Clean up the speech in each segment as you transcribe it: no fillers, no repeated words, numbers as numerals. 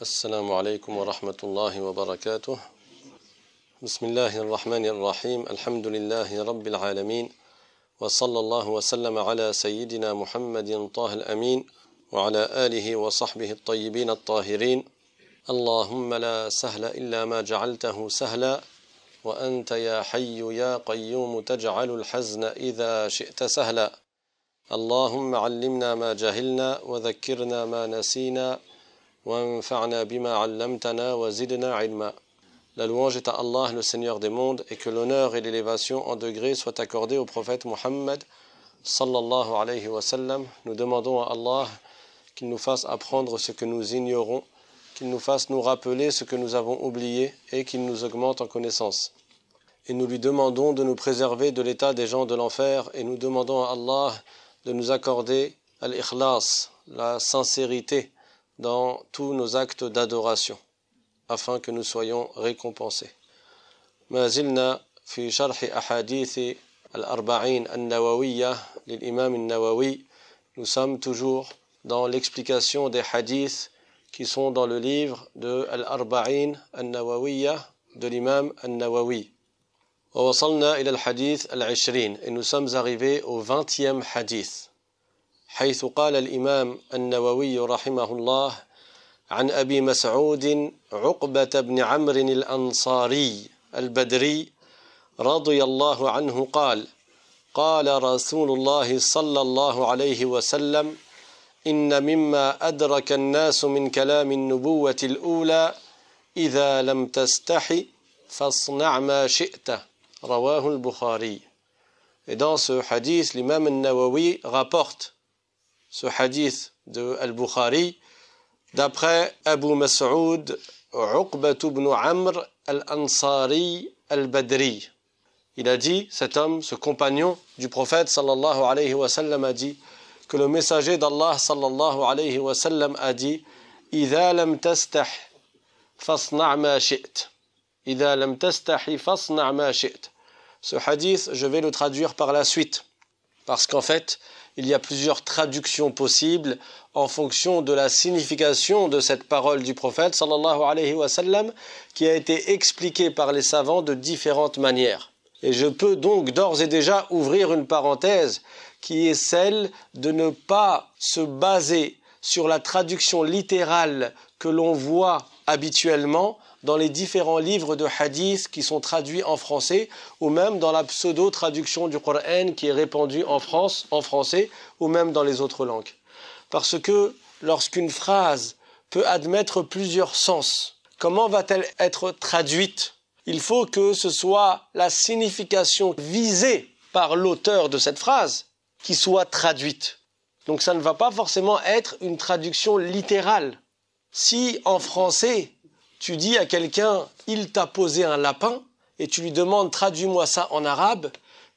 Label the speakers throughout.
Speaker 1: السلام عليكم ورحمة الله وبركاته. بسم الله الرحمن الرحيم. الحمد لله رب العالمين، وصلى الله وسلم على سيدنا محمد طه الأمين وعلى آله وصحبه الطيبين الطاهرين. اللهم لا سهل إلا ما جعلته سهلا، وأنت يا حي يا قيوم تجعل الحزن إذا شئت سهلا. اللهم علمنا ما جهلنا وذكرنا ما نسينا وانفعنا بما علمتنا وزدنا علما. La louange est à Allah, le Seigneur des mondes, et que l'honneur et l'élévation en degrés soient accordés au prophète Muhammad sallallahu alayhi wa sallam. Nous demandons à Allah qu'il nous fasse apprendre ce que nous ignorons, qu'il nous fasse nous rappeler ce que nous avons oublié et qu'il nous augmente en connaissance. Et nous lui demandons de nous préserver de l'état des gens de l'enfer, et nous demandons à Allah de nous accorder al-ikhlas, la sincérité dans tous nos actes d'adoration, afin que nous soyons récompensés. ما زلنا في شرح أحاديث الأربعين النووية للإمام النووي. Nous sommes toujours dans l'explication des hadiths qui sont dans le livre de Al-Arba'in al-Nawawiyya de l'imam al-Nawawi. ووصلنا إلى الحديث العشرين, et nous sommes arrivés au 20e hadith, حيث قال الإمام النووي رحمه الله عن أبي مسعود عقبة بن عمرو الأنصاري البدري رضي الله عنه قال: قال رسول الله صلى الله عليه وسلم: إن مما أدرك الناس من كلام النبوة الأولى إذا لم تستحي فاصنع ما شئت. رواه البخاري. Et dans ce hadith, l'imam al-Nawawi rapporte ce hadith de Al-Bukhari d'après Abu Mas'ud Uqbat ibn Amr al-Ansari al-Badri. Il a dit, cet homme, ce compagnon du prophète sallallahu alayhi wa sallam a dit que le messager d'Allah sallallahu alayhi wa sallam a dit: إذا لم تستح فاصنع ما شئت. إذا لم تستحي فاصنع ما شئت. Ce hadith, je vais le traduire par la suite, parce qu'en fait, il y a plusieurs traductions possibles en fonction de la signification de cette parole du prophète sallallahu alayhi wa sallam, qui a été expliquée par les savants de différentes manières. Et je peux donc d'ores et déjà ouvrir une parenthèse qui est celle de ne pas se baser sur la traduction littérale que l'on voit habituellement dans les différents livres de hadith qui sont traduits en français, ou même dans la pseudo-traduction du Coran qui est répandue en France, en français, ou même dans les autres langues. Parce que lorsqu'une phrase peut admettre plusieurs sens, comment va-t-elle être traduite? Il faut que ce soit la signification visée par l'auteur de cette phrase qui soit traduite. Donc ça ne va pas forcément être une traduction littérale. Si en français, tu dis à quelqu'un « il t'a posé un lapin » et tu lui demandes « traduis-moi ça en arabe »,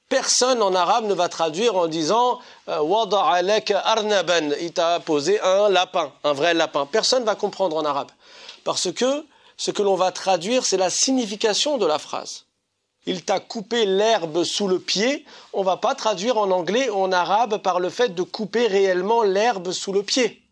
Speaker 1: personne en arabe ne va traduire en disant « wada'a laka arnaban » il t'a posé un lapin, un vrai lapin. Personne ne va comprendre en arabe. Parce que ce que l'on va traduire, c'est la signification de la phrase. « Il t'a coupé l'herbe sous le pied », on ne va pas traduire en anglais ou en arabe par le fait de couper réellement l'herbe sous le pied.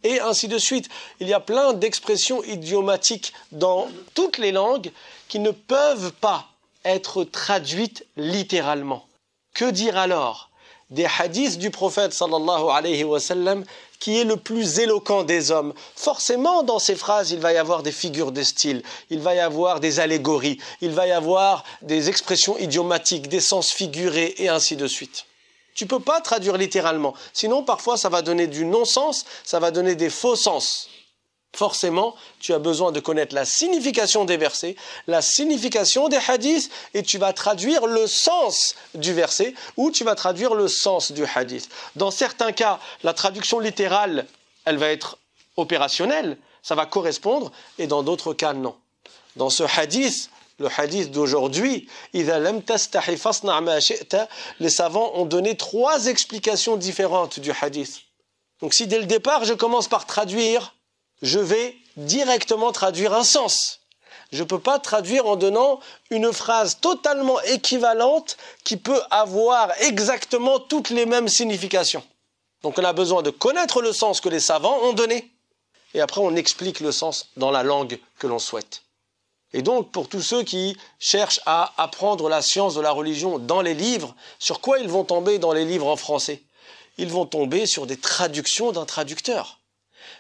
Speaker 1: Et ainsi de suite. Il y a plein d'expressions idiomatiques dans toutes les langues qui ne peuvent pas être traduites littéralement. Que dire alors des hadiths du prophète sallallahu alayhi wa sallam qui est le plus éloquent des hommes? Forcément, dans ces phrases, il va y avoir des figures de style, il va y avoir des allégories, il va y avoir des expressions idiomatiques, des sens figurés et ainsi de suite. Tu ne peux pas traduire littéralement. Sinon, parfois, ça va donner du non-sens, ça va donner des faux sens. Forcément, tu as besoin de connaître la signification des versets, la signification des hadiths, et tu vas traduire le sens du verset ou tu vas traduire le sens du hadith. Dans certains cas, la traduction littérale, elle va être opérationnelle, ça va correspondre, et dans d'autres cas, non. Dans ce hadith, le hadith d'aujourd'hui, les savants ont donné 3 explications différentes du hadith. Donc si dès le départ je commence par traduire, je vais directement traduire un sens. Je ne peux pas traduire en donnant une phrase totalement équivalente qui peut avoir exactement toutes les mêmes significations. Donc on a besoin de connaître le sens que les savants ont donné et après on explique le sens dans la langue que l'on souhaite. Et donc, pour tous ceux qui cherchent à apprendre la science de la religion dans les livres, sur quoi ils vont tomber dans les livres en français? Ils vont tomber sur des traductions d'un traducteur.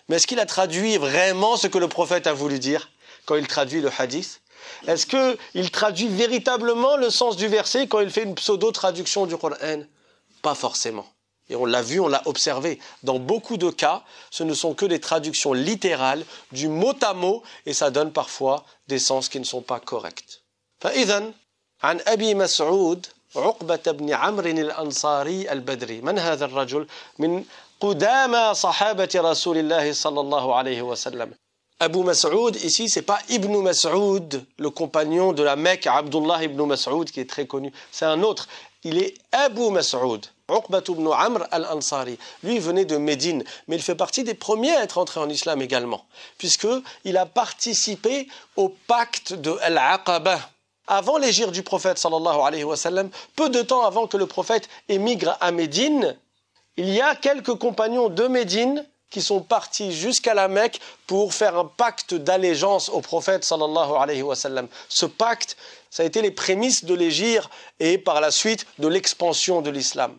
Speaker 1: Mais est-ce qu'il a traduit vraiment ce que le prophète a voulu dire quand il traduit le hadith? Est-ce qu'il traduit véritablement le sens du verset quand il fait une pseudo-traduction du Coran? Pas forcément. Et on l'a vu, on l'a observé. Dans beaucoup de cas, ce ne sont que des traductions littérales, du mot à mot, et ça donne parfois des sens qui ne sont pas corrects. فإذن عن أبي مسعود عقبة بن عمرو الأنصاري البدري. من هذا الرجل؟ من قدامى صحابة رسول الله صلى الله عليه وسلم. Abu Mas'ud, ici, c'est pas Ibn Mas'ud, le compagnon de la Mecque, Abdullah ibn Mas'ud, qui est très connu. C'est un autre. Il est Abu Mas'ud, Uqbat ibn Amr al-Ansari. Lui, il venait de Médine, mais il fait partie des premiers à être entrés en islam également, puisqu'il a participé au pacte de Al-Aqaba. Avant l'hégire du prophète, sallallahu alayhi wa sallam, peu de temps avant que le prophète émigre à Médine, il y a quelques compagnons de Médine qui sont partis jusqu'à la Mecque pour faire un pacte d'allégeance au prophète sallallahu alayhi wa sallam. Ce pacte, ça a été les prémices de l'hégire et par la suite de l'expansion de l'islam.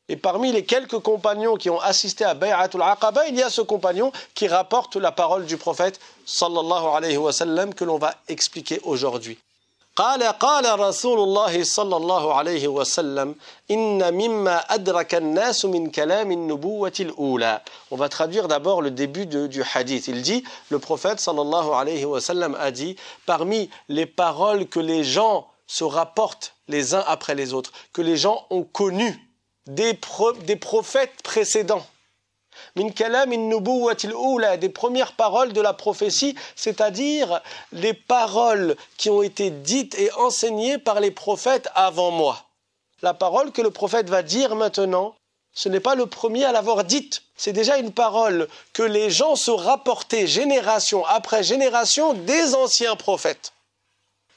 Speaker 1: Et parmi les quelques compagnons qui ont assisté à Bay'atul Aqaba, il y a ce compagnon qui rapporte la parole du prophète sallallahu alayhi wa sallam que l'on va expliquer aujourd'hui. قال رسول الله صلى الله عليه وسلم إن مما أدرك الناس من كلام النبوة الأولى. On va traduire d'abord le début du hadith. Il dit, le prophète sallallahu alayhi wa sallam a dit, parmi les paroles que les gens se rapportent les uns après les autres, que les gens ont connues des prophètes précédents. Min kalam in-nubuwwatil ula, des premières paroles de la prophétie, c'est-à-dire les paroles qui ont été dites et enseignées par les prophètes avant moi. La parole que le prophète va dire maintenant, ce n'est pas le premier à l'avoir dite. C'est déjà une parole que les gens se rapportaient génération après génération des anciens prophètes.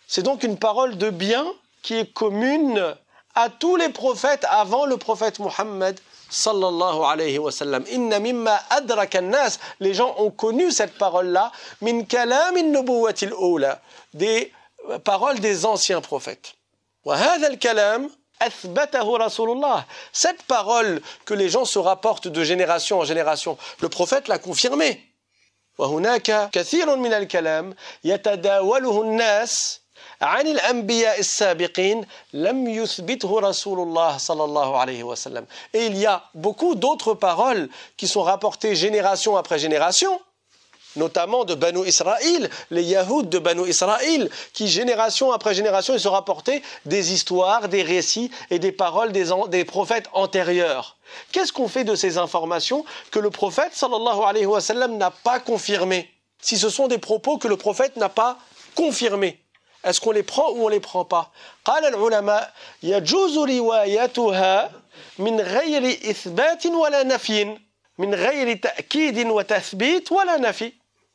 Speaker 1: C'est donc une parole de bien qui est commune à tous les prophètes avant le prophète Muhammad sallallahu alayhi wa sallam. Inna mimma adraka an-nas, les gens ont connu cette parole-là, min kalam an-nubuwwatil ula, des paroles des anciens prophètes. Wa hadha al-kalam athbatahu Rasulullah. Cette parole que les gens se rapportent de génération en génération, le prophète l'a confirmée. Wa hunaka kathirun min al-kalam yatadawaluhu an-nas عن الأنبياء السابقين لم يثبته رسول الله صلى الله عليه وسلم. Et il y a beaucoup d'autres paroles qui sont rapportées génération après génération, notamment de Banu Israël, les Yahoud de Banu Israël, qui génération après génération ils se rapportaient des histoires, des récits et des paroles des prophètes antérieurs. Qu'est-ce qu'on fait de ces informations que le prophète sallallahu alayhi wa sallam n'a pas confirmées? Si ce sont des propos que le prophète n'a pas confirmés, est-ce qu'on les prend ou on les prend pas? قال العلماء يجوز روايتها من غير إثبات ولا نفي من غير تأكيد وتثبيت ولا نفي.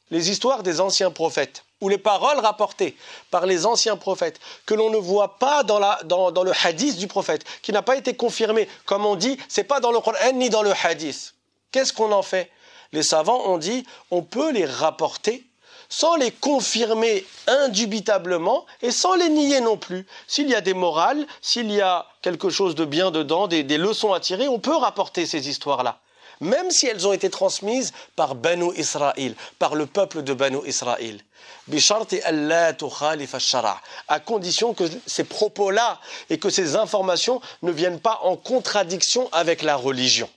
Speaker 1: Les histoires des anciens prophètes ou les paroles rapportées par les anciens prophètes que l'on ne voit pas dans le hadith du prophète, qui n'a pas été confirmé, comme on dit, c'est pas dans le Coran ni dans le hadith. Qu'est-ce qu'on en fait? Les savants ont dit, on peut les rapporter sans les confirmer indubitablement et sans les nier non plus. S'il y a des morales, s'il y a quelque chose de bien dedans, des leçons à tirer, on peut rapporter ces histoires-là. Même si elles ont été transmises par Banu Israël, par le peuple de Banu Israël. À condition que ces propos-là et que ces informations ne viennent pas en contradiction avec la religion.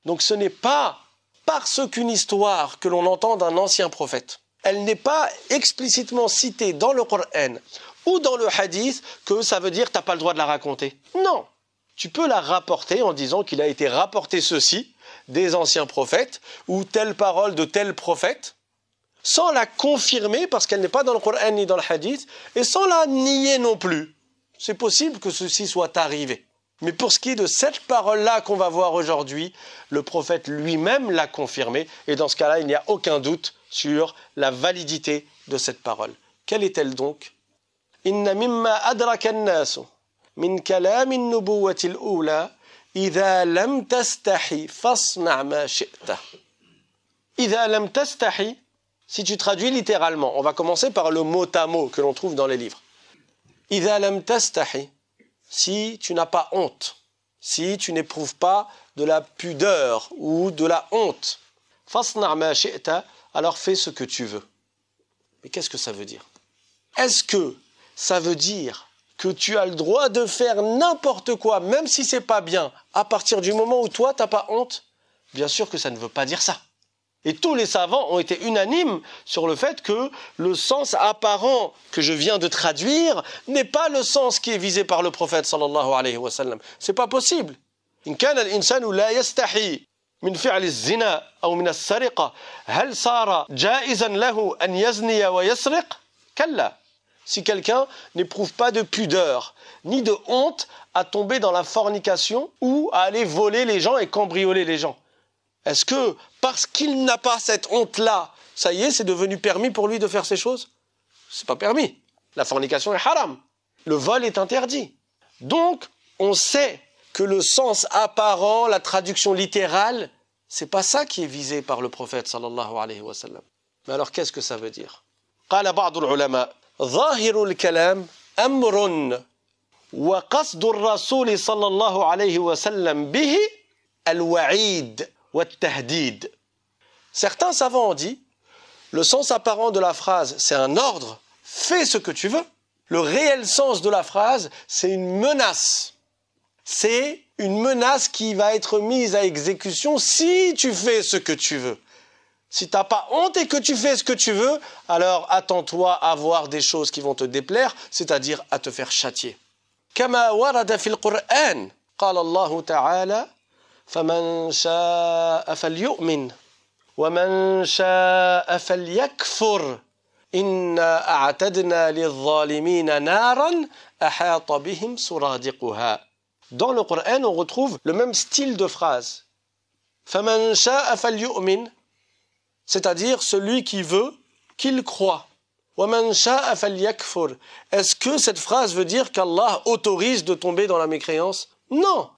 Speaker 1: Donc ce n'est pas parce qu'une histoire que l'on entend d'un ancien prophète, elle n'est pas explicitement citée dans le Coran ou dans le hadith que ça veut dire que tu n'as pas le droit de la raconter. Non, tu peux la rapporter en disant qu'il a été rapporté ceci des anciens prophètes ou telle parole de tel prophète, sans la confirmer parce qu'elle n'est pas dans le Coran ni dans le hadith et sans la nier non plus. C'est possible que ceci soit arrivé. Mais pour ce qui est de cette parole-là qu'on va voir aujourd'hui, le prophète lui-même l'a confirmé et dans ce cas-là, il n'y a aucun doute sur la validité de cette parole. Quelle est-elle donc? Inna mimma adraka an-nasu min kalam an-nubuwwati al-ula idha lam tastahi fasna' ma shi'ta. إذا لم تستحي, si tu traduis littéralement, on va commencer par le mot à mot que l'on trouve dans les livres. إذا لم تستحي, si tu n'as pas honte, si tu n'éprouves pas de la pudeur ou de la honte, فاصنع ما شئت, alors fais ce que tu veux. Mais qu'est-ce que ça veut dire? Est-ce que ça veut dire que tu as le droit de faire n'importe quoi, même si c'est pas bien, à partir du moment où toi, tu n'as pas honte? Bien sûr que ça ne veut pas dire ça. Et tous les savants ont été unanimes sur le fait que le sens apparent que je viens de traduire n'est pas le sens qui est visé par le prophète sallallahu alayhi wa sallam. C'est pas possible. إن كان الإنسان لا يستحي من فعل الزنا أو من السرقة هل صار جائزا له أن يزني ويسرق؟ كلا. Si quelqu'un n'éprouve pas de pudeur ni de honte à tomber dans la fornication ou à aller voler les gens et cambrioler les gens, est-ce que parce qu'il n'a pas cette honte-là, ça y est, c'est devenu permis pour lui de faire ces choses? C'est pas permis. La fornication est haram. Le vol est interdit. Donc, on sait que le sens apparent, la traduction littérale, c'est pas ça qui est visé par le prophète sallallahu alayhi wa sallam. Mais alors, qu'est-ce que ça veut dire? قال بعض العلماء ظاهر الكلام أمر وقصد الرسول صلى الله عليه وسلم به الوعيد والتهديد. Certains savants ont dit, le sens apparent de la phrase, c'est un ordre, fais ce que tu veux. Le réel sens de la phrase, c'est une menace. C'est une menace qui va être mise à exécution si tu fais ce que tu veux. Si tu n'as pas honte et que tu fais ce que tu veux, alors attends-toi à voir des choses qui vont te déplaire, c'est-à-dire à te faire châtier. كما ورد في القرآن قال الله تعالى فمن شاء فليؤمن ومن شاء فليكفر إنا أعتدنا للظالمين نارا أحاط بهم سرادقها. Dans le Coran, on retrouve le même style de phrase. فمن شاء فليؤمن, c'est-à-dire celui qui veut, qu'il croit. وَمَنْ شَاءَ فَلْيَكْفُرْ. Est-ce que cette phrase veut dire qu'Allah autorise de tomber dans la mécréance? Non.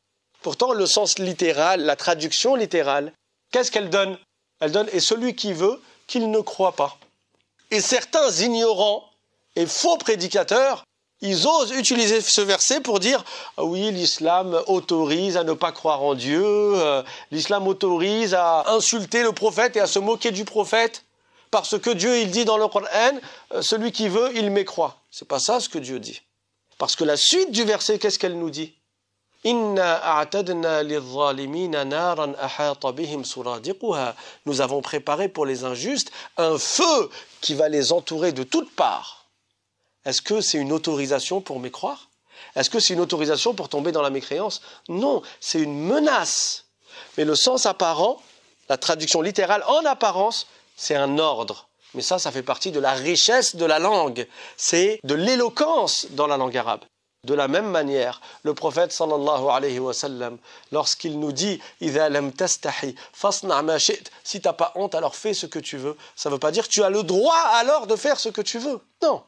Speaker 1: Pourtant, le sens littéral, la traduction littérale, qu'est-ce qu'elle donne? Elle donne « et celui qui veut, qu'il ne croit pas ». Et certains ignorants et faux prédicateurs, ils osent utiliser ce verset pour dire « oui, l'islam autorise à ne pas croire en Dieu, l'islam autorise à insulter le prophète et à se moquer du prophète, parce que Dieu, il dit dans le Coran, celui qui veut, il mécroit ». C'est pas ça ce que Dieu dit. Parce que la suite du verset, qu'est-ce qu'elle nous dit? Inna a'tadna lidh-dhalimina naran ahata bihim suradiquha. Nous avons préparé pour les injustes un feu qui va les entourer de toutes parts. Est-ce que c'est une autorisation pour mécroire? Est-ce que c'est une autorisation pour tomber dans la mécréance? Non, c'est une menace. Mais le sens apparent, la traduction littérale en apparence, c'est un ordre. Mais ça fait partie de la richesse de la langue. C'est de l'éloquence dans la langue arabe. De la même manière, le prophète sallallahu alayhi wa sallam, lorsqu'il nous dit « إِذَا لَمْ تَسْتَحِي فَاصْنَعْ مَا شِئْتَ » si tu n'as pas honte, alors fais ce que tu veux. Ça ne veut pas dire que tu as le droit alors de faire ce que tu veux. Non.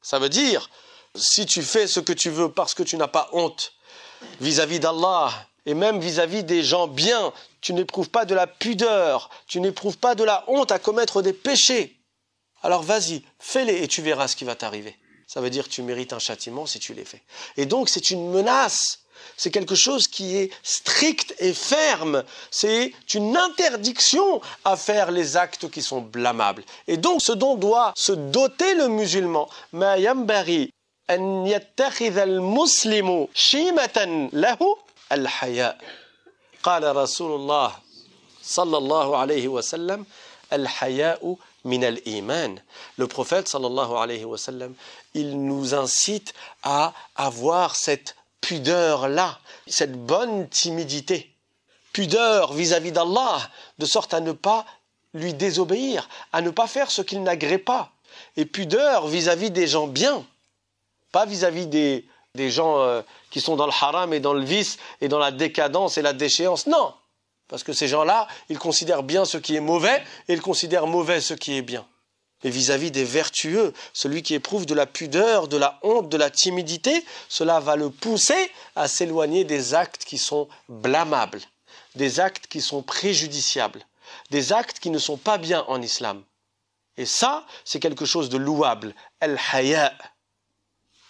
Speaker 1: Ça veut dire, si tu fais ce que tu veux parce que tu n'as pas honte vis-à-vis d'Allah et même vis-à-vis des gens bien, tu n'éprouves pas de la pudeur, tu n'éprouves pas de la honte à commettre des péchés, alors vas-y, fais-les et tu verras ce qui va t'arriver. Ça veut dire que tu mérites un châtiment si tu les fais. Et donc c'est une menace, c'est quelque chose qui est strict et ferme, c'est une interdiction à faire les actes qui sont blâmables. Et donc ce dont doit se doter le musulman, ma yambari an yattakhidha al-muslimu shimatan lahu al-haya. Qala Rasulullah sallallahu alayhi wa sallam al-haya'u min al-iman. Le prophète sallallahu alayhi wa sallam, il nous incite à avoir cette pudeur-là, cette bonne timidité. Pudeur vis-à-vis d'Allah, de sorte à ne pas lui désobéir, à ne pas faire ce qu'il n'agrée pas. Et pudeur vis-à-vis des gens bien, pas vis-à-vis des gens qui sont dans le haram et dans le vice et dans la décadence et la déchéance. Non, parce que ces gens-là, ils considèrent bien ce qui est mauvais et ils considèrent mauvais ce qui est bien. Mais vis-à-vis des vertueux, celui qui éprouve de la pudeur, de la honte, de la timidité, cela va le pousser à s'éloigner des actes qui sont blâmables, des actes qui sont préjudiciables. des actes qui ne sont pas bien en islam. Et ça, c'est quelque chose de louable. Al-haya,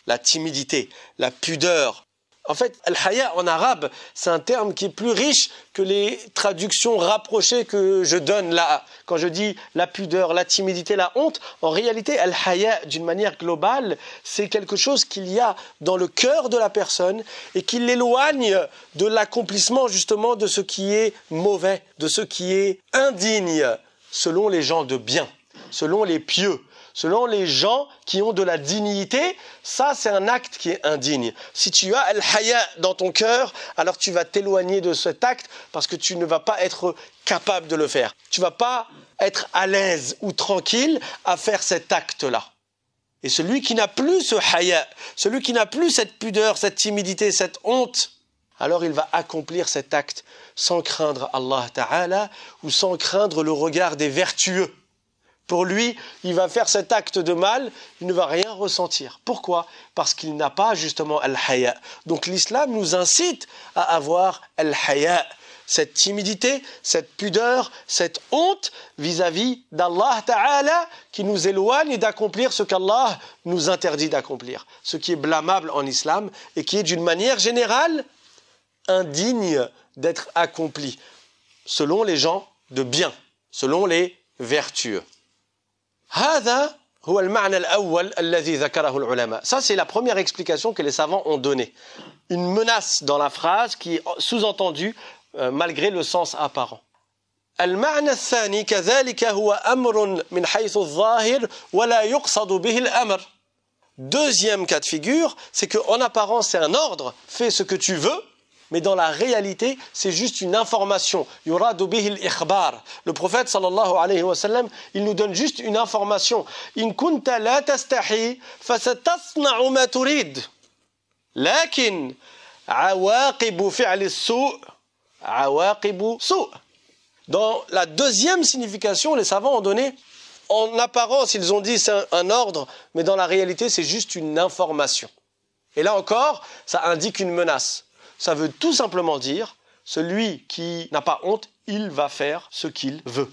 Speaker 1: la timidité, la pudeur. En fait, al-haya en arabe, c'est un terme qui est plus riche que les traductions rapprochées que je donne là. Quand je dis la pudeur, la timidité, la honte, en réalité, al-haya, d'une manière globale, c'est quelque chose qu'il y a dans le cœur de la personne et qui l'éloigne de l'accomplissement justement de ce qui est mauvais, de ce qui est indigne, selon les gens de bien, selon les pieux. Selon les gens qui ont de la dignité, ça c'est un acte qui est indigne. Si tu as al-haya dans ton cœur, alors tu vas t'éloigner de cet acte parce que tu ne vas pas être capable de le faire. Tu ne vas pas être à l'aise ou tranquille à faire cet acte-là. Et celui qui n'a plus ce haya, celui qui n'a plus cette pudeur, cette timidité, cette honte, alors il va accomplir cet acte sans craindre Allah Ta'ala ou sans craindre le regard des vertueux. Pour lui, il va faire cet acte de mal, il ne va rien ressentir. Pourquoi? Parce qu'il n'a pas justement al-haya. Donc l'islam nous incite à avoir al-haya, cette timidité, cette pudeur, cette honte vis-à-vis d'Allah Ta'ala qui nous éloigne d'accomplir ce qu'Allah nous interdit d'accomplir. Ce qui est blâmable en islam et qui est d'une manière générale indigne d'être accompli selon les gens de bien, selon les vertueux. هذا هو المعنى الأول الذي ذكره العلماء. Ça, c'est la première explication que les savants ont donnée. Une menace dans la phrase qui est sous-entendue malgré le sens apparent. المعنى الثاني كذلك هو أمر من حيث الظاهر ولا يقصد به الأمر. Deuxième cas de figure, c'est qu'en apparence, c'est un ordre, fais ce que tu veux, mais dans la réalité, c'est juste une information. Yuradu bihi al-ikhbar. Le prophète sallallahu alayhi wa sallam, il nous donne juste une information. In kunta la tastahi, fasatasna'u ma turid. Lakin awaqibu fi'li as-su', awaqibu su'. Dans la deuxième signification, les savants ont donné, en apparence, ils ont dit c'est un ordre, mais dans la réalité, c'est juste une information. Et là encore, ça indique une menace. Ça veut tout simplement dire, celui qui n'a pas honte, il va faire ce qu'il veut.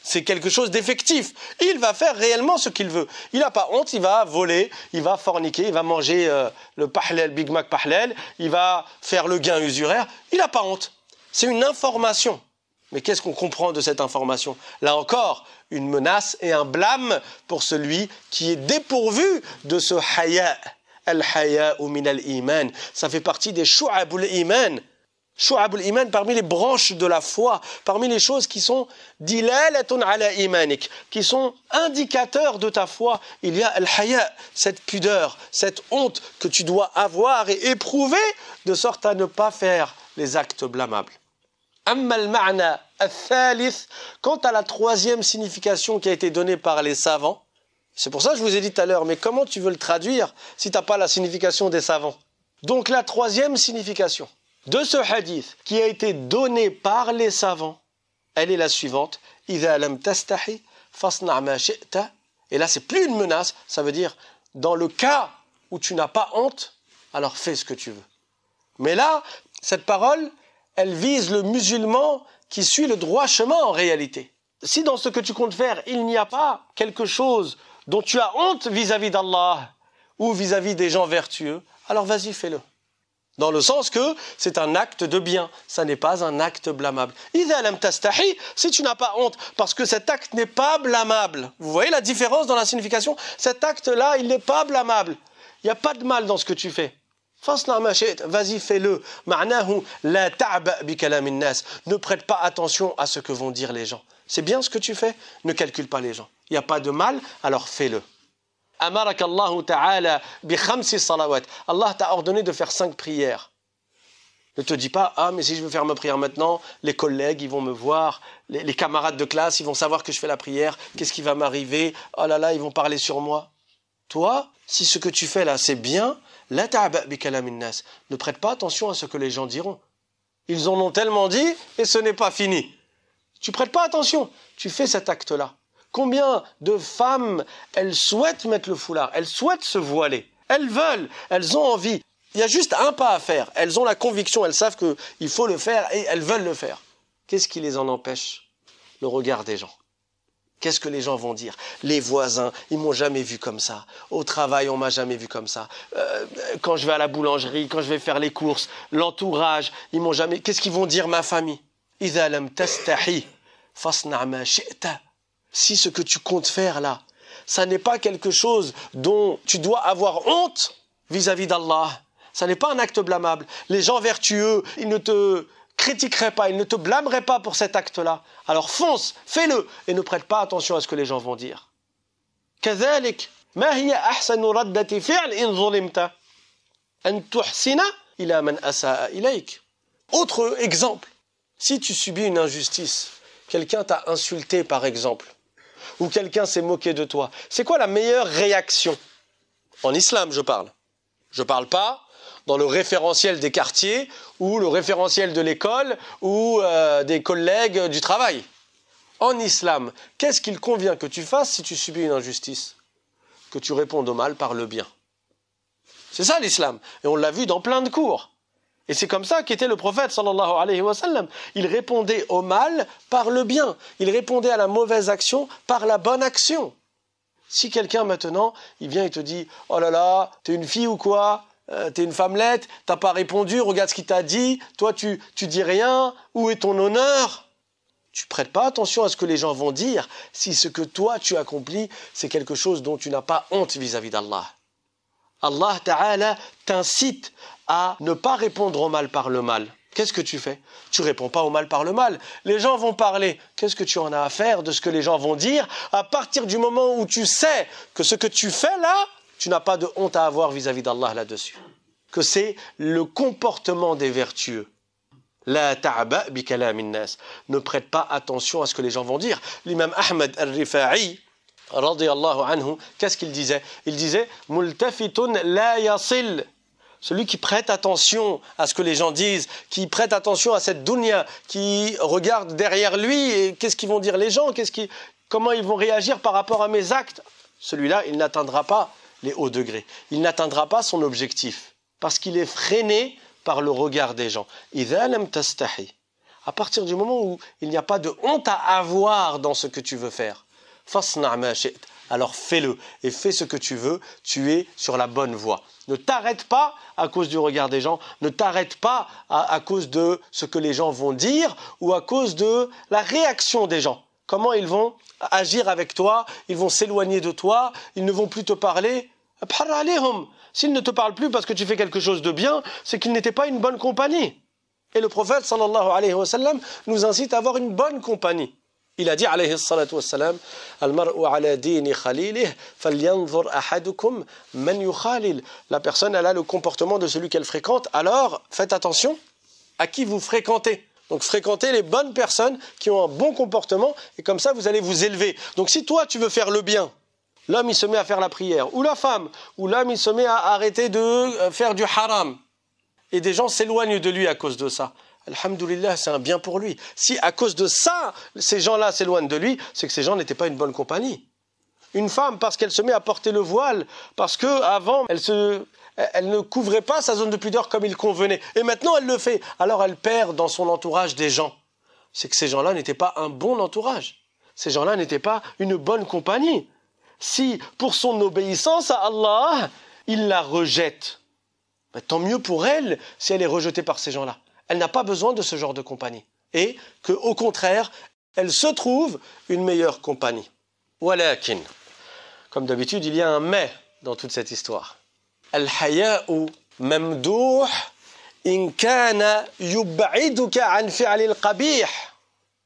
Speaker 1: C'est quelque chose d'effectif. Il va faire réellement ce qu'il veut. Il n'a pas honte, il va voler, il va forniquer, il va manger le pahlel, Big Mac pahlel, il va faire le gain usuraire. Il n'a pas honte. C'est une information. Mais qu'est-ce qu'on comprend de cette information? Là encore, une menace et un blâme pour celui qui est dépourvu de ce haya. Al-haya'u min al-iman. Ça fait partie des shu'abul iman. Shu'abul iman, parmi les branches de la foi, parmi les choses qui sont dilalatun ala imanik, qui sont indicateurs de ta foi. Il y a al-haya, cette pudeur, cette honte que tu dois avoir et éprouver de sorte à ne pas faire les actes blâmables. Amma al-ma'na al-thalith, quant à la troisième signification qui a été donnée par les savants, c'est pour ça que je vous ai dit tout à l'heure, mais comment tu veux le traduire si tu n'as pas la signification des savants? Donc la troisième signification de ce hadith qui a été donné par les savants, elle est la suivante. إِذَا لَمْ تَسْتَحِ فَاصْنَعْ مَا شِئْتَ. Et là, c'est plus une menace, ça veut dire, dans le cas où tu n'as pas honte, alors fais ce que tu veux. Mais là, cette parole, elle vise le musulman qui suit le droit chemin en réalité. Si dans ce que tu comptes faire, il n'y a pas quelque chose dont tu as honte vis-à-vis d'Allah ou vis-à-vis des gens vertueux, alors vas-y, fais-le. Dans le sens que c'est un acte de bien, ça n'est pas un acte blâmable. إِذَا لَمْ تَسْتَحِي, si tu n'as pas honte, parce que cet acte n'est pas blâmable. Vous voyez la différence dans la signification? Cet acte-là, il n'est pas blâmable. Il n'y a pas de mal dans ce que tu fais. فَاصْنَعْ مَا شِئْتَ, vas-y, fais-le. مَعْنَاهُ لَا تَعْبَأْ بِكَلَامِ النَّاسِ. Ne prête pas attention à ce que vont dire les gens. C'est bien ce que tu fais, ne calcule pas les gens. Il n'y a pas de mal, alors fais-le. Amarak Allah Ta'ala bi khamsi salawat. Allah t'a ordonné de faire 5 prières. Ne te dis pas, ah mais si je veux faire ma prière maintenant, les collègues ils vont me voir, les camarades de classe ils vont savoir que je fais la prière, qu'est-ce qui va m'arriver, oh là là ils vont parler sur moi. Toi, si ce que tu fais là c'est bien, la ta'ba bi kalamin nas. Ne prête pas attention à ce que les gens diront. Ils en ont tellement dit et ce n'est pas fini. Tu prêtes pas attention, tu fais cet acte-là. Combien de femmes, elles souhaitent mettre le foulard, elles souhaitent se voiler, elles veulent, elles ont envie. Il y a juste un pas à faire, elles ont la conviction, elles savent qu'il faut le faire et elles veulent le faire. Qu'est-ce qui les en empêche? Le regard des gens. Qu'est-ce que les gens vont dire? Les voisins, ils m'ont jamais vu comme ça. Au travail, on m'a jamais vu comme ça. Quand je vais à la boulangerie, quand je vais faire les courses, l'entourage, ils m'ont jamais... Qu'est-ce qu'ils vont dire ma famille? إِذَا لَمْ تَسْتَحِي فَاصْنَعْ مَا شِئْتَ. Si ce que tu comptes faire là, ça n'est pas quelque chose dont tu dois avoir honte vis-à-vis d'Allah. Ça n'est pas un acte blâmable. Les gens vertueux, ils ne te critiqueraient pas, ils ne te blâmeraient pas pour cet acte-là. Alors fonce, fais-le et ne prête pas attention à ce que les gens vont dire. كذلك ما هي أحسن ردة فعل إن ظلمت أن تحسن إلى من أساء إليك. Autre exemple, si tu subis une injustice, quelqu'un t'a insulté par exemple, ou quelqu'un s'est moqué de toi, c'est quoi la meilleure réaction? En islam, je parle. Je parle pas dans le référentiel des quartiers ou le référentiel de l'école ou des collègues du travail. En islam, qu'est-ce qu'il convient que tu fasses si tu subis une injustice? Que tu répondes au mal par le bien. C'est ça l'islam. Et on l'a vu dans plein de cours. Et c'est comme ça qu'était le prophète sallallahu alayhi wa sallam. Il répondait au mal par le bien. Il répondait à la mauvaise action par la bonne action. Si quelqu'un maintenant, il vient et te dit « Oh là là, t'es une fille ou quoi? T'es une femmelette, t'as pas répondu, regarde ce qu'il t'a dit, toi tu dis rien, où est ton honneur ?» Tu prêtes pas attention à ce que les gens vont dire si ce que toi tu accomplis, c'est quelque chose dont tu n'as pas honte vis-à-vis d'Allah. Allah Ta'ala t'incite à ne pas répondre au mal par le mal. Qu'est-ce que tu fais? Tu réponds pas au mal par le mal. Les gens vont parler. Qu'est-ce que tu en as à faire de ce que les gens vont dire à partir du moment où tu sais que ce que tu fais là, tu n'as pas de honte à avoir vis-à-vis d'Allah là-dessus. Que c'est le comportement des vertueux. La ta'ba bi kalamin nas. Ne prête pas attention à ce que les gens vont dire. L'imam Ahmad al-Rifa'i, radiyallahu anhu, qu'est-ce qu'il disait? Il disait « Multafitun la yasil ». Celui qui prête attention à ce que les gens disent, qui prête attention à cette dunya, qui regarde derrière lui, et qu'est-ce qu'ils vont dire les gens, comment ils vont réagir par rapport à mes actes, celui-là, il n'atteindra pas les hauts degrés. Il n'atteindra pas son objectif, parce qu'il est freiné par le regard des gens. إِذَا لَمْ تَسْتَحِي. À partir du moment où il n'y a pas de honte à avoir dans ce que tu veux faire, فَاصْنَعْ مَا شِئْتَ. Alors fais-le et fais ce que tu veux, tu es sur la bonne voie. Ne t'arrête pas à cause du regard des gens, ne t'arrête pas à cause de ce que les gens vont dire ou à cause de la réaction des gens. Comment ils vont agir avec toi, ils vont s'éloigner de toi, ils ne vont plus te parler. S'ils ne te parlent plus parce que tu fais quelque chose de bien, c'est qu'ils n'étaient pas une bonne compagnie. Et le prophète sallallahu alayhi wa sallam nous incite à avoir une bonne compagnie. Il a dit alayhi salatu wassalam Al-mar'u ala dini khalilih falyanzur ahadukum man yukhalil. La personne elle a le comportement de celui qu'elle fréquente, alors faites attention à qui vous fréquentez. Donc fréquentez les bonnes personnes qui ont un bon comportement et comme ça vous allez vous élever. Donc si toi tu veux faire le bien, l'homme il se met à faire la prière, ou la femme, ou l'homme il se met à arrêter de faire du haram et des gens s'éloignent de lui à cause de ça. Alhamdulillah, c'est un bien pour lui. Si à cause de ça, ces gens-là s'éloignent de lui, c'est que ces gens n'étaient pas une bonne compagnie. Une femme, parce qu'elle se met à porter le voile, parce qu'avant, elle ne couvrait pas sa zone de pudeur comme il convenait. Et maintenant, elle le fait. Alors, elle perd dans son entourage des gens. C'est que ces gens-là n'étaient pas un bon entourage. Ces gens-là n'étaient pas une bonne compagnie. Si, pour son obéissance à Allah, il la rejette, tant mieux pour elle si elle est rejetée par ces gens-là. Elle n'a pas besoin de ce genre de compagnie. Et qu'au contraire, elle se trouve une meilleure compagnie. Walakin, comme d'habitude, il y a un mais dans toute cette histoire. Al-haya'u mamdouh in kana yub'iduka an fi'li al-qabih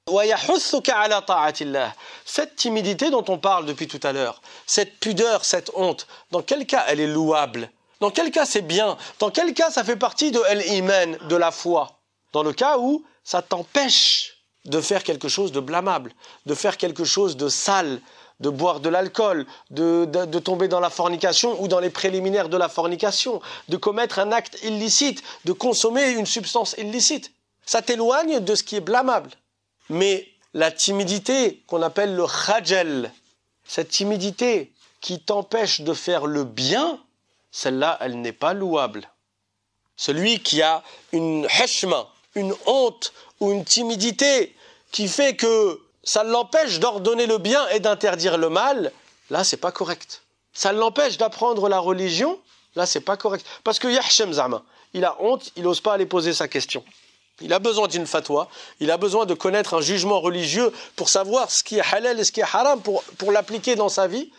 Speaker 1: wa yahuthuka ala ta'atillah. Cette timidité dont on parle depuis tout à l'heure, cette pudeur, cette honte, dans quel cas elle est louable? Dans quel cas c'est bien? Dans quel cas ça fait partie de l'iman, de la foi? Dans le cas où ça t'empêche de faire quelque chose de blâmable, de faire quelque chose de sale, de boire de l'alcool, de tomber dans la fornication ou dans les préliminaires de la fornication, de commettre un acte illicite, de consommer une substance illicite. Ça t'éloigne de ce qui est blâmable. Mais la timidité qu'on appelle le khajal, cette timidité qui t'empêche de faire le bien, celle-là, elle n'est pas louable. Celui qui a une hashma, une honte ou une timidité qui fait que ça l'empêche d'ordonner le bien et d'interdire le mal, là, c'est pas correct. Ça l'empêche d'apprendre la religion, là, c'est pas correct. Parce que Yahshem Zama, il a honte, il n'ose pas aller poser sa question. Il a besoin d'une fatwa, il a besoin de connaître un jugement religieux pour savoir ce qui est halal et ce qui est haram, pour l'appliquer dans sa vie.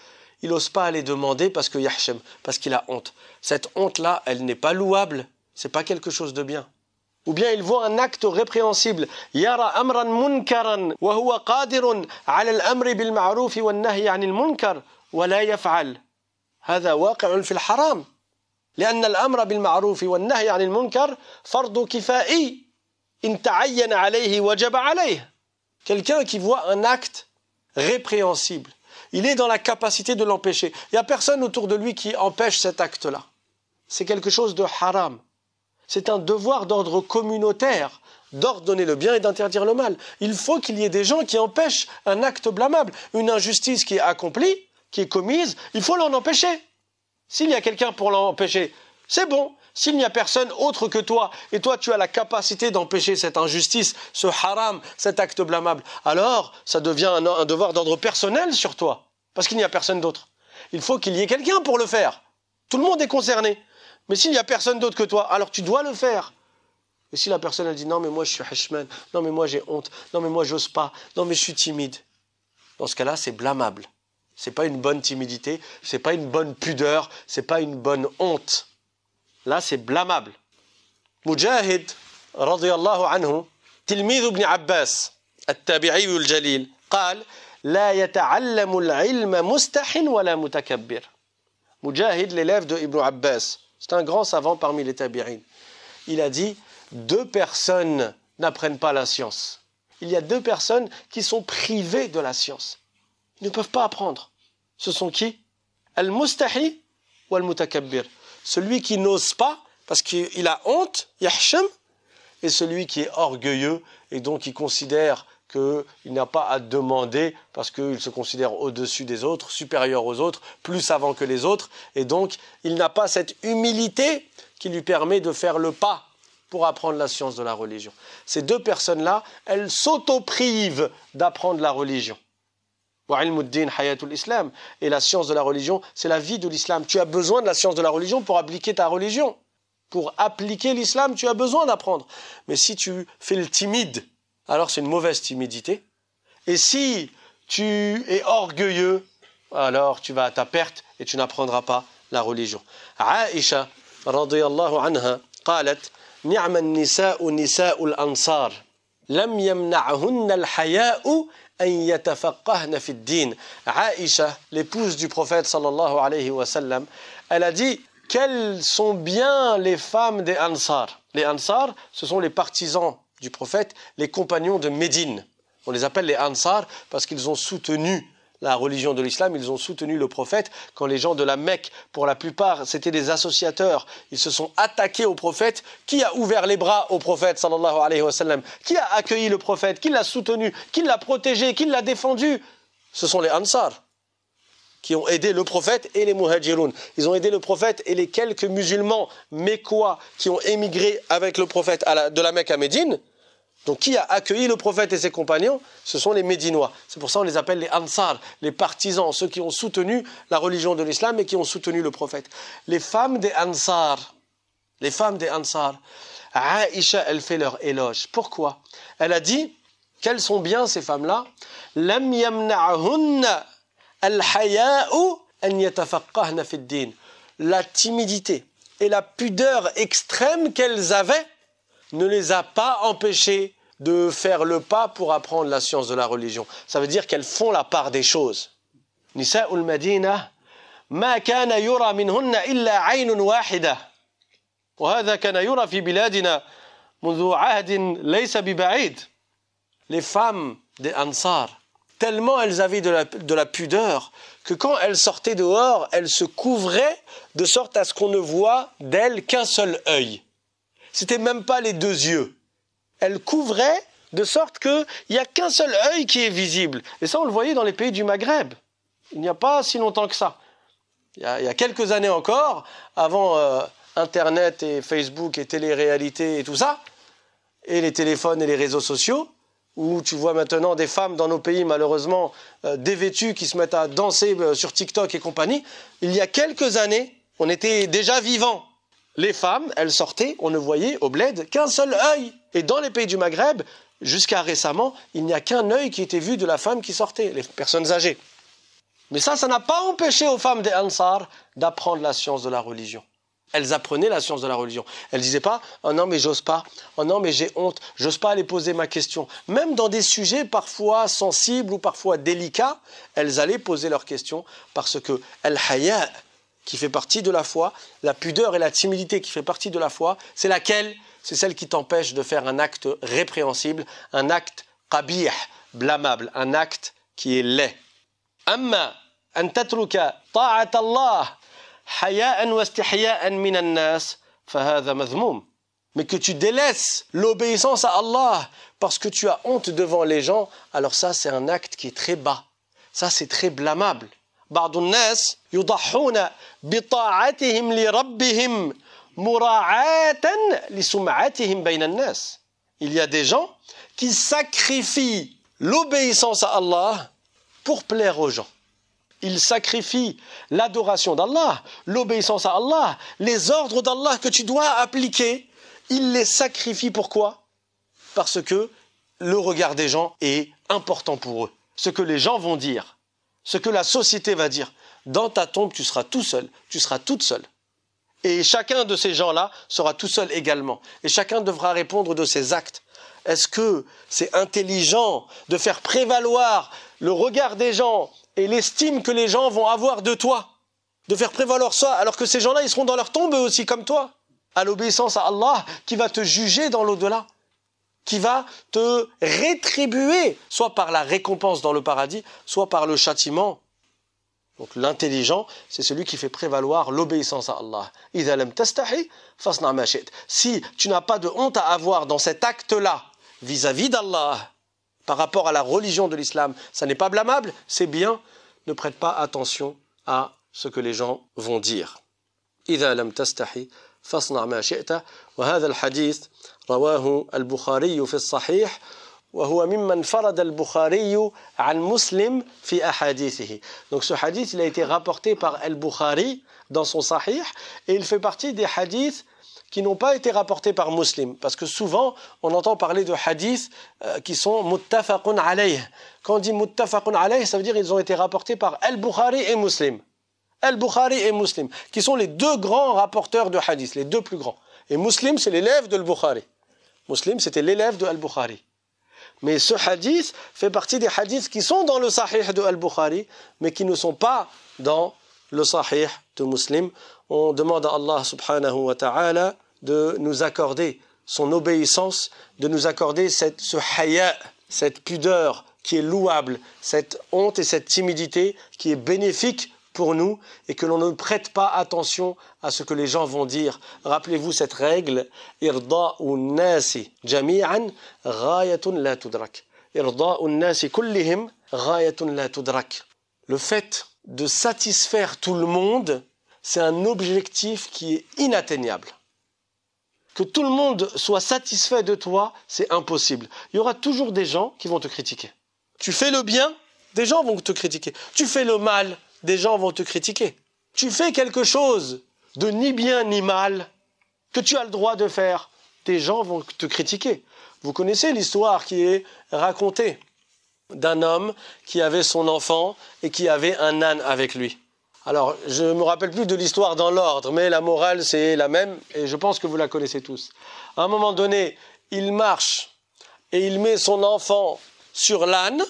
Speaker 1: Il n'ose pas aller demander parce que Yahshem, parce qu'il a honte. Cette honte-là, elle n'est pas louable, c'est pas quelque chose de bien. Ou bien il voit un acte répréhensible. Yara amran munkaran wa huwa qadirun ala al-amri bil ma'ruf wa an-nahy 'anil munkar wa la yaf'al. هذا واقع في الحرام. لأن الأمر بالمعروف والنهي عن المنكر فرض كفائي. إن تعين عليه وجب عليه. Quelqu'un qui voit un acte répréhensible, il est dans la capacité de l'empêcher. Il n'y a personne autour de lui qui empêche cet acte-là. C'est quelque chose de haram. C'est un devoir d'ordre communautaire d'ordonner le bien et d'interdire le mal. Il faut qu'il y ait des gens qui empêchent un acte blâmable, une injustice qui est accomplie, qui est commise, il faut l'en empêcher. S'il y a quelqu'un pour l'empêcher, c'est bon. S'il n'y a personne autre que toi, et toi tu as la capacité d'empêcher cette injustice, ce haram, cet acte blâmable, alors ça devient un devoir d'ordre personnel sur toi, parce qu'il n'y a personne d'autre. Il faut qu'il y ait quelqu'un pour le faire. Tout le monde est concerné. Mais s'il n'y a personne d'autre que toi, alors tu dois le faire. Et si la personne elle dit non mais moi je suis hashman, non mais moi j'ai honte, non mais moi j'ose pas, non mais je suis timide. Dans ce cas-là, c'est blâmable. C'est pas une bonne timidité, c'est pas une bonne pudeur, c'est pas une bonne honte. Là, c'est blâmable. Mujahid, radiyallahu anhu, تلميذ ابن عباس التابعي الجليل قال لا يتعلم العلم مستح ولا متكبر. Mujahid, l'élève de Ibn Abbas, c'est un grand savant parmi les tabi'in. Il a dit, 2 personnes n'apprennent pas la science. Il y a 2 personnes qui sont privées de la science. Ils ne peuvent pas apprendre. Ce sont qui? Al-mustahi ou al-mutakabbir. Celui qui n'ose pas, parce qu'il a honte, yahsham, et celui qui est orgueilleux, et donc il considère qu'il n'a pas à demander, parce qu'il se considère au-dessus des autres, supérieur aux autres, plus savant que les autres, et donc il n'a pas cette humilité qui lui permet de faire le pas pour apprendre la science de la religion. Ces 2 personnes-là, elles s'auto-privent d'apprendre la religion. Et la science de la religion, c'est la vie de l'islam. Tu as besoin de la science de la religion pour appliquer ta religion. Pour appliquer l'islam, tu as besoin d'apprendre. Mais si tu fais le timide, alors c'est une mauvaise timidité. Et si tu es orgueilleux, alors tu vas à ta perte et tu n'apprendras pas la religion. Aïcha, radiyallahu anha, قالت نعم النساء نساء الأنصار لم يمنعهن الحياء أن يتفقهن في الدين. Aïcha, l'épouse du prophète sallallahu alayhi wa sallam, elle a dit quelles sont bien les femmes des Ansar. Les Ansar, ce sont les partisans du prophète, les compagnons de Médine. On les appelle les Ansar parce qu'ils ont soutenu la religion de l'islam, ils ont soutenu le prophète quand les gens de la Mecque, pour la plupart, c'était des associateurs. Ils se sont attaqués au prophète. Qui a ouvert les bras au prophète, sallallahu alayhi wa sallam? Qui a accueilli le prophète? Qui l'a soutenu? Qui l'a protégé? Qui l'a défendu? Ce sont les Ansar qui ont aidé le prophète et les Muhajiroun. Ils ont aidé le prophète et les quelques musulmans mécois qui ont émigré avec le prophète de la Mecque à Médine. Donc qui a accueilli le prophète et ses compagnons? Ce sont les Médinois. C'est pour ça qu'on les appelle les Ansar, les partisans, ceux qui ont soutenu la religion de l'islam et qui ont soutenu le prophète. Les femmes des Ansar, Aïcha, elle fait leur éloge. Pourquoi? Elle a dit, quelles sont bien ces femmes-là? Lam yamna'hunna al-haya'u an yatafaqqahna fi ad-din. La timidité et la pudeur extrême qu'elles avaient ne les a pas empêchés de faire le pas pour apprendre la science de la religion. Ça veut dire qu'elles font la part des choses. Nisa'ul Madina, ma kana yura minhunna illa 'aynun wahida. Wa hadha kana yura fi biladina منذ عهد ليس ببعيد. Les femmes des Ansar, tellement elles avaient de la pudeur que quand elles sortaient dehors, elles se couvraient de sorte à ce qu'on ne voit d'elles qu'un seul œil. C'était même pas les 2 yeux. Elle couvrait de sorte qu'il n'y a qu'un seul œil qui est visible. Et ça, on le voyait dans les pays du Maghreb. Il n'y a pas si longtemps que ça. Il y a quelques années encore, avant Internet et Facebook et télé-réalité et tout ça, et les téléphones et les réseaux sociaux, où tu vois maintenant des femmes dans nos pays malheureusement dévêtues qui se mettent à danser sur TikTok et compagnie. Il y a quelques années, on était déjà vivants. Les femmes, elles sortaient, on ne voyait au bled qu'un seul œil. Et dans les pays du Maghreb, jusqu'à récemment, il n'y a qu'un œil qui était vu de la femme qui sortait, les personnes âgées. Mais ça n'a pas empêché aux femmes des Ansar d'apprendre la science de la religion. Elles apprenaient la science de la religion. Elles ne disaient pas « Oh non, mais j'ose pas. Oh non, mais j'ai honte. J'ose pas aller poser ma question. » Même dans des sujets parfois sensibles ou parfois délicats, elles allaient poser leurs questions parce que al-haya, qui fait partie de la foi, la pudeur et la timidité qui fait partie de la foi, c'est laquelle? C'est celle qui t'empêche de faire un acte répréhensible, un acte qabih, blâmable, un acte qui est laid. Amma an tatruka ta'at Allah haya'an wa istihya'an min an-nas fahadha madhmoum. Mais que tu délaisses l'obéissance à Allah parce que tu as honte devant les gens, alors ça c'est un acte qui est très bas. Ça c'est très blâmable. بعض الناس يضحون بطاعتهم لربهم مراعاة لسمعتهم بين الناس. Il y a des gens qui sacrifient l'obéissance à Allah pour plaire aux gens. Ils sacrifient l'adoration d'Allah, l'obéissance à Allah, les ordres d'Allah que tu dois appliquer. Ils les sacrifient pourquoi? Parce que le regard des gens est important pour eux. Ce que les gens vont dire, ce que la société va dire. Dans ta tombe, tu seras tout seul, tu seras toute seule. Et chacun de ces gens-là sera tout seul également. Et chacun devra répondre de ses actes. Est-ce que c'est intelligent de faire prévaloir le regard des gens et l'estime que les gens vont avoir de toi? De faire prévaloir ça alors que ces gens-là, ils seront dans leur tombe eux aussi comme toi. À l'obéissance à Allah qui va te juger dans l'au-delà, qui va te rétribuer, soit par la récompense dans le paradis, soit par le châtiment. Donc l'intelligent, c'est celui qui fait prévaloir l'obéissance à Allah. إِذَا لَمْ تَسْتَحِي فَاصْنَعْ مَا شِئْتَ. Si tu n'as pas de honte à avoir dans cet acte-là, vis-à-vis d'Allah, par rapport à la religion de l'islam, ça n'est pas blâmable, c'est bien, ne prête pas attention à ce que les gens vont dire. إِذَا لَمْ تَسْتَحِي فَاصْنَعْ مَا شِئْتَ. وهذا الحديث رواه البخاري في الصحيح وهو ممن فرد البخاري عن مسلم في أحاديثه. Donc ce hadith, il a été rapporté par Al-Bukhari dans son Sahih et il fait partie des hadiths qui n'ont pas été rapportés par Muslim, parce que souvent on entend parler de hadiths qui sont muttafaqun alayh. Quand on dit muttafaqun alayh, ça veut dire qu'ils ont été rapportés par Al-Bukhari et Muslim. Al-Bukhari et Muslim, qui sont les deux grands rapporteurs de hadith, les deux plus grands. Et Muslim, c'est l'élève de Al-Bukhari. Muslim, c'était l'élève de Al-Bukhari. Mais ce hadith fait partie des hadiths qui sont dans le Sahih de Al-Bukhari, mais qui ne sont pas dans le Sahih de Muslim. On demande à Allah subhanahu wa ta'ala de nous accorder son obéissance, de nous accorder ce haya, cette pudeur qui est louable, cette honte et cette timidité qui est bénéfique pour nous et que l'on ne prête pas attention à ce que les gens vont dire. Rappelez-vous cette règle, irda'u nasi jami'an ghayatun la tudrak. Irda'u nasi kullihim ghayatun la tudrak. Le fait de satisfaire tout le monde, c'est un objectif qui est inatteignable. Que tout le monde soit satisfait de toi, c'est impossible. Il y aura toujours des gens qui vont te critiquer. Tu fais le bien, des gens vont te critiquer. Tu fais le mal, des gens vont te critiquer. Tu fais quelque chose de ni bien ni mal que tu as le droit de faire, des gens vont te critiquer. Vous connaissez l'histoire qui est racontée d'un homme qui avait son enfant et qui avait un âne avec lui. Alors, je ne me rappelle plus de l'histoire dans l'ordre, mais la morale c'est la même et je pense que vous la connaissez tous. À un moment donné, il marche et il met son enfant sur l'âne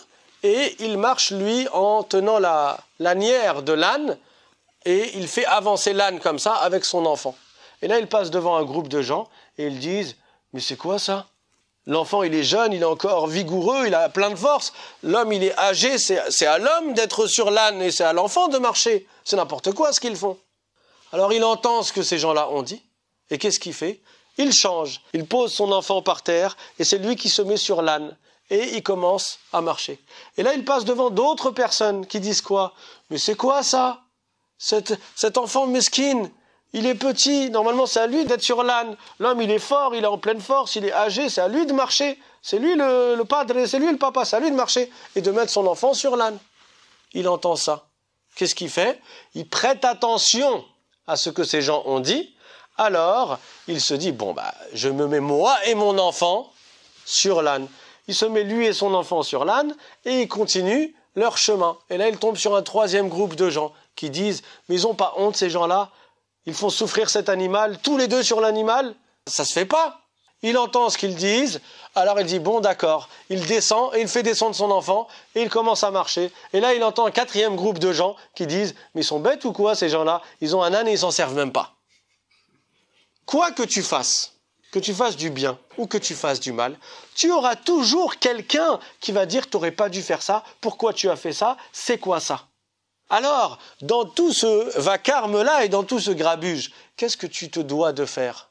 Speaker 1: et il marche lui en tenant la lanière de l'âne et il fait avancer l'âne comme ça avec son enfant. Et là, il passe devant un groupe de gens et ils disent « Mais c'est quoi ça ? L'enfant, il est jeune, il est encore vigoureux, il a plein de force. L'homme, il est âgé, c'est à l'homme d'être sur l'âne et c'est à l'enfant de marcher. C'est n'importe quoi ce qu'ils font. » Alors, il entend ce que ces gens-là ont dit. Et qu'est-ce qu'il fait ? Il change. Il pose son enfant par terre et c'est lui qui se met sur l'âne. Et il commence à marcher. Et là, il passe devant d'autres personnes qui disent quoi ? Mais c'est quoi ça ? Cet enfant mesquine,
Speaker 2: Il est petit, normalement c'est à lui d'être sur l'âne. L'homme il est fort, il est en pleine force, il est âgé, c'est à lui de marcher. C'est lui le padre, c'est lui le papa, c'est à lui de marcher et de mettre son enfant sur l'âne. Il entend ça. Qu'est-ce qu'il fait? Il prête attention à ce que ces gens ont dit. Alors, il se dit, bon, je me mets moi et mon enfant sur l'âne. Il se met lui et son enfant sur l'âne et ils continuent leur chemin. Et là, il tombe sur un troisième groupe de gens qui disent, mais ils n'ont pas honte ces gens-là? Ils font souffrir cet animal, tous les deux sur l'animal? Ça se fait pas. Il entend ce qu'ils disent, alors il dit, bon d'accord. Il descend et il fait descendre son enfant et il commence à marcher. Et là, il entend un quatrième groupe de gens qui disent, mais ils sont bêtes ou quoi ces gens-là? Ils ont un âne et ils s'en servent même pas. Quoi que tu fasses du bien ou que tu fasses du mal, tu auras toujours quelqu'un qui va dire, tu n'aurais pas dû faire ça, pourquoi tu as fait ça, c'est quoi ça? Alors, dans tout ce vacarme-là et dans tout ce grabuge, qu'est-ce que tu te dois de faire?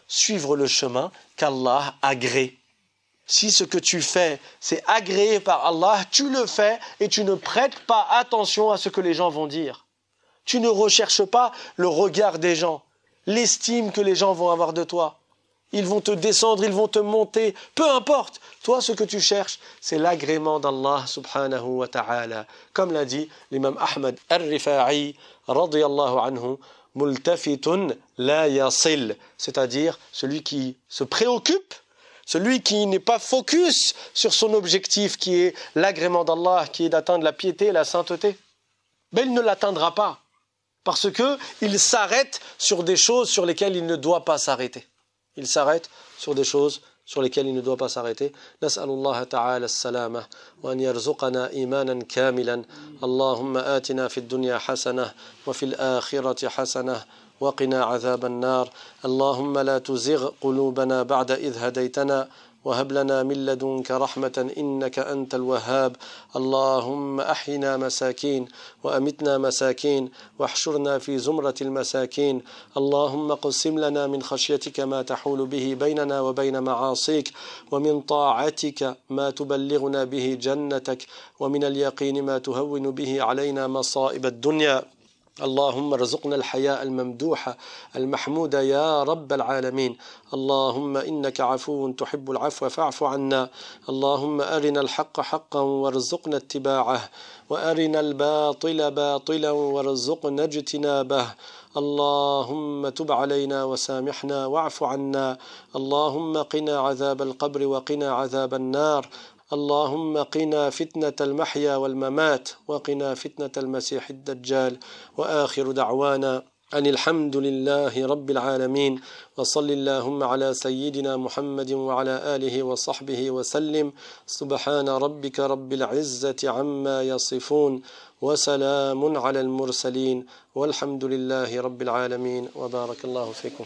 Speaker 2: Suivre le chemin qu'Allah agrée. Si ce que tu fais, c'est agréé par Allah, tu le fais et tu ne prêtes pas attention à ce que les gens vont dire. Tu ne recherches pas le regard des gens, l'estime que les gens vont avoir de toi. Ils vont te descendre, ils vont te monter, peu importe. Toi, ce que tu cherches, c'est l'agrément d'Allah subhanahu wa ta'ala. Comme l'a dit l'imam Ahmad al-Rifa'i, radiyallahu anhu, multafitun la yasil, c'est-à-dire celui qui se préoccupe, celui qui n'est pas focus sur son objectif qui est l'agrément d'Allah, qui est d'atteindre la piété et la sainteté. Mais il ne l'atteindra pas, parce qu'il s'arrête sur des choses sur lesquelles il ne doit pas s'arrêter. Il s'arrête sur des choses sur lesquelles il ne doit pas s'arrêter. Nas'alullah ta'ala as-salamah wa an yarzuqana imanan kamilan. Allahumma atina fid dunya hasanah wa fil akhirati hasanah wa qina adhaban nar. Allahumma la tuzigh qulubana ba'da idh hadaytana وهب لنا من لدنك رحمة إنك أنت الوهاب. اللهم أحينا مساكين وأمتنا مساكين واحشرنا في زمرة المساكين. اللهم قسم لنا من خشيتك ما تحول به بيننا وبين معاصيك ومن طاعتك ما تبلغنا به جنتك ومن اليقين ما تهون به علينا مصائب الدنيا. اللهم ارزقنا الحياء الممدوح المحمود يا رب العالمين. اللهم إنك عفو تحب العفو فاعف عنا. اللهم أرنا الحق حقا وارزقنا اتباعه وأرنا الباطل باطلا وارزقنا اجتنابه. اللهم تب علينا وسامحنا واعف عنا. اللهم قنا عذاب القبر وقنا عذاب النار. اللهم قنا فتنة المحيا والممات وقنا فتنة المسيح الدجال. وآخر دعوانا أن الحمد لله رب العالمين وصل اللهم على سيدنا محمد وعلى آله وصحبه وسلم. سبحان ربك رب العزة عما يصفون وسلام على المرسلين والحمد لله رب العالمين وبارك الله فيكم.